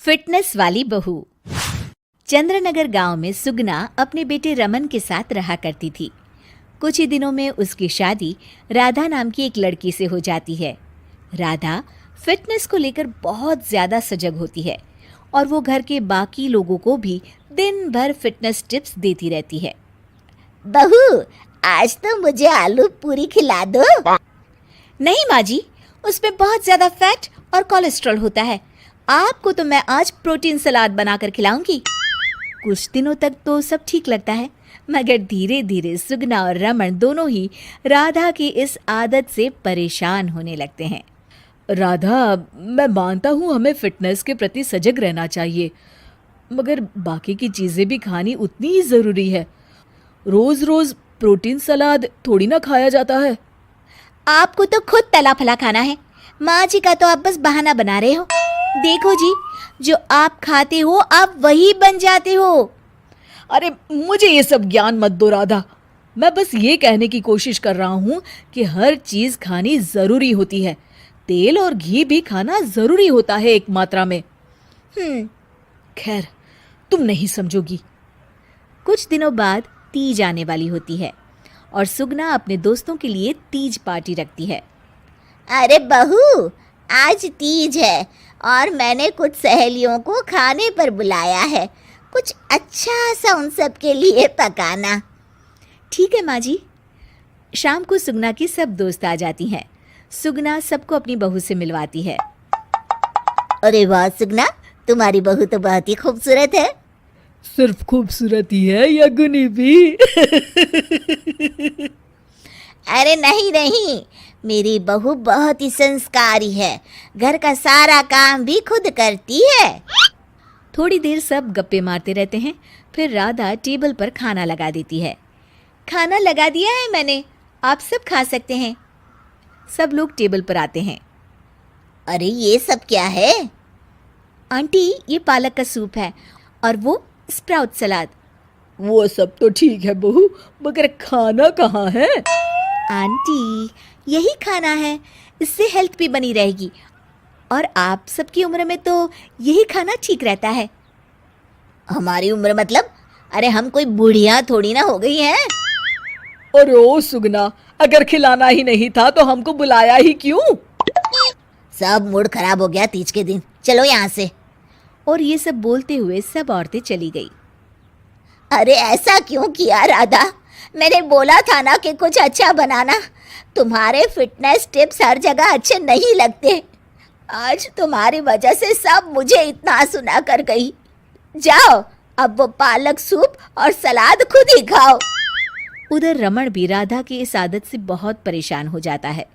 Fitness वाली बहू। चंद्रनगर गांव में सुगना अपने बेटे रमन के साथ रहा करती थी। कुछ ही दिनों में उसकी शादी राधा नाम की एक लड़की से हो जाती है। राधा फिटनेस को लेकर बहुत ज्यादा सजग होती है और वो घर के बाकी लोगों को भी दिन भर फिटनेस टिप्स देती रहती है। बहू, आज तो मुझे आलू पूरी खिला दो। नहीं माँ जी, उसमें बहुत ज्यादा फैट और कोलेस्ट्रॉल होता है। आपको तो मैं आज प्रोटीन सलाद बनाकर खिलाऊंगी। कुछ दिनों तक तो सब ठीक लगता है, मगर धीरे धीरे सुगना और रमन दोनों ही राधा की इस आदत से परेशान होने लगते हैं। राधा, मैं मानता हूँ हमें फिटनेस के प्रति सजग रहना चाहिए, मगर बाकी की चीज़ें भी खानी उतनी ही ज़रूरी है। रोज़ रोज़ प्रोटीन सलाद थोड़ी ना खाया जाता है। आपको तो खुद तला फला खाना है, माँ जी का तो आप बस बहाना बना रहे हो। देखो जी, जो आप खाते हो आप वही बन जाते हो। अरे मुझे ये सब ज्ञान मत दो राधा, मैं बस ये कहने की कोशिश कर रहा हूँ कि हर चीज़ खानी ज़रूरी होती है। तेल और घी भी खाना ज़रूरी होता है एक मात्रा में। खैर, तुम नहीं समझोगी। कुछ दिनों बाद तीज आने वाली होती है और सुगना अपने दोस्तों के लिए तीज पार्टी रखती है। अरे बहू, आज तीज है और मैंने कुछ सहेलियों को खाने पर बुलाया है। कुछ अच्छा सा उन सब के लिए पकाना। ठीक है माँ जी। शाम को सुगना की सब दोस्त आ जाती हैं। सुगना सबको अपनी बहू से मिलवाती है। अरे वाह सुगना, तुम्हारी बहू तो बहुत ही खूबसूरत है। सिर्फ खूबसूरत ही है या गुनी भी? अरे नहीं नहीं, मेरी बहू बहुत ही संस्कारी है। घर का सारा काम भी खुद करती है। थोड़ी देर सब गप्पे मारते रहते हैं। फिर राधा टेबल पर खाना लगा देती है। खाना लगा दिया है मैंने, आप सब खा सकते हैं। सब लोग टेबल पर आते हैं। अरे ये सब क्या है? आंटी, ये पालक का सूप है और वो स्प्राउट सलाद। वो सब तो ठीक है बहू, मगर खाना कहाँ है? आंटी, यही खाना है, इससे हेल्थ भी बनी रहेगी और आप सबकी उम्र में तो यही खाना ठीक रहता है। हमारी उम्र मतलब? अरे हम कोई बुढ़िया थोड़ी ना हो गई हैं। और ओ सुगना, अगर खिलाना ही नहीं था तो हमको बुलाया ही क्यों? सब मूड खराब हो गया तीज के दिन, चलो यहाँ से। और ये सब बोलते हुए सब औरतें चली गई। अरे ऐसा क्यों किया राधा? मैंने बोला था ना कि कुछ अच्छा बनाना। तुम्हारे फिटनेस टिप्स हर जगह अच्छे नहीं लगते। आज तुम्हारी वजह से सब मुझे इतना सुना कर गई। जाओ, अब वो पालक सूप और सलाद खुद ही खाओ। उधर रमन भी राधा की इस आदत से बहुत परेशान हो जाता है,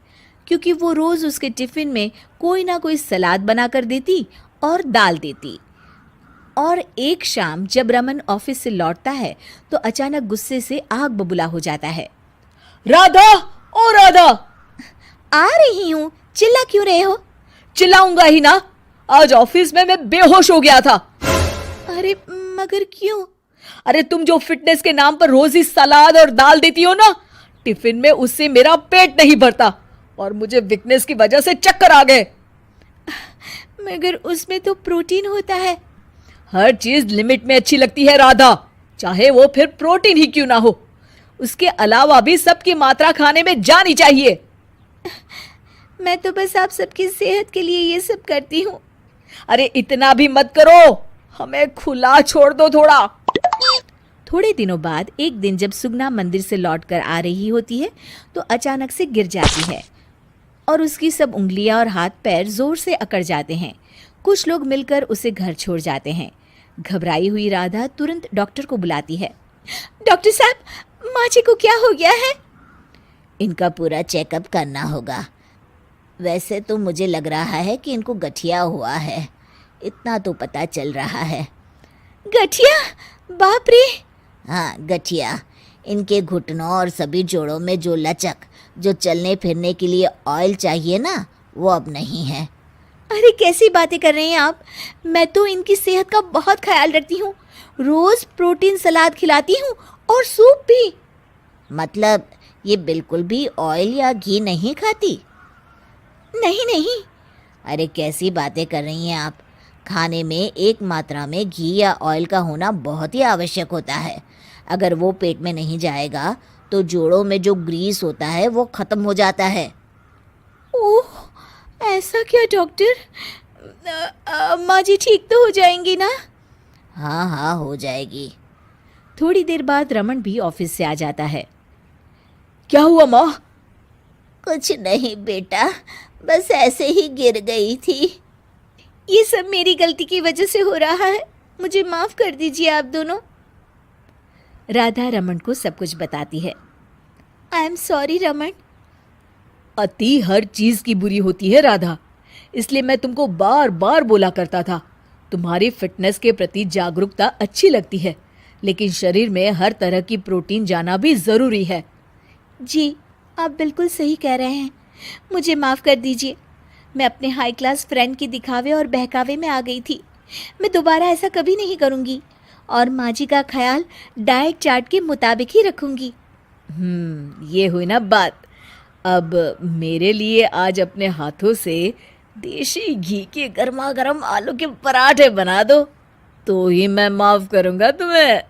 क्योंकि वो रोज उसके टिफिन में कोई ना कोई सलाद बना कर देती और दाल देती। और एक शाम जब रमन ऑफिस से लौटता है तो अचानक गुस्से से आग बबूला हो जाता है। राधा, ओ राधा! आ रही हूँ, चिल्ला क्यों रहे हो? चिल्लाऊंगा ही ना, आज ऑफिस में मैं बेहोश हो गया था। अरे मगर क्यों? अरे तुम जो फिटनेस के नाम पर रोज ही सलाद और दाल देती हो ना, टिफिन में उससे मेरा पेट नहीं भरता और मुझे वीकनेस की वजह से चक्कर आ गए। मगर उसमें तो प्रोटीन होता है। हर चीज लिमिट में अच्छी लगती है राधा, चाहे वो फिर प्रोटीन ही क्यों ना हो। उसके अलावा भी सबकी मात्रा खाने में जानी चाहिए। मैं तो बस आप सबकी सेहत के लिए ये सब करती हूँ। अरे इतना भी मत करो, हमें खुला छोड़ दो थोड़ा। थोड़े दिनों बाद एक दिन जब सुगना मंदिर से लौटकर आ रही होती है तो अचानक से गिर जाती है और उसकी सब उंगलियां और हाथ पैर जोर से अकड़ जाते हैं। कुछ लोग मिलकर उसे घर छोड़ जाते हैं। घबराई हुई राधा तुरंत डॉक्टर को बुलाती है। डॉक्टर साहब, माँ जी को क्या हो गया है? इनका पूरा चेकअप करना होगा। वैसे तो मुझे लग रहा है कि इनको गठिया हुआ है, इतना तो पता चल रहा है। गठिया? बाप रे! हाँ, गठिया। इनके घुटनों और सभी जोड़ों में जो लचक, जो चलने फिरने के लिए ऑयल चाहिए ना, वो अब नहीं है। अरे कैसी बातें कर रहे हैं आप? मैं तो इनकी सेहत का बहुत ख्याल रखती हूँ, रोज प्रोटीन सलाद खिलाती हूँ और सूप भी। मतलब ये बिल्कुल भी ऑयल या घी नहीं खाती? नहीं नहीं। अरे कैसी बातें कर रही हैं आप? खाने में एक मात्रा में घी या ऑयल का होना बहुत ही आवश्यक होता है। अगर वो पेट में नहीं जाएगा तो जोड़ों में जो ग्रीस होता है वो खत्म हो जाता है। ओह, ऐसा क्या डॉक्टर? माँ जी ठीक तो हो जाएंगी ना? हाँ हाँ, हो जाएगी। थोड़ी देर बाद रमन भी ऑफिस से आ जाता है। क्या हुआ माँ? कुछ नहीं बेटा, बस ऐसे ही गिर गई थी। ये सब मेरी गलती की वजह से हो रहा है, मुझे माफ कर दीजिए आप दोनों। राधा रमन को सब कुछ बताती है। I am sorry Raman. अति हर चीज की बुरी होती है राधा, इसलिए मैं तुमको बार बार बोला करता था। तुम्हारी फिटनेस के प्रति जागरूकता अच्छी लगती है, लेकिन शरीर में हर तरह की प्रोटीन जाना भी जरूरी है। जी, आप बिल्कुल सही कह रहे हैं, मुझे माफ़ कर दीजिए। मैं अपने हाई क्लास फ्रेंड के दिखावे और बहकावे में आ गई थी। मैं दोबारा ऐसा कभी नहीं करूँगी और माँ जी का ख्याल डाइट चार्ट के मुताबिक ही रखूँगी। ये हुई ना बात। अब मेरे लिए आज अपने हाथों से देशी घी के गर्मा गर्म आलू के पराठे बना दो, तो ही मैं माफ करूंगा तुम्हें।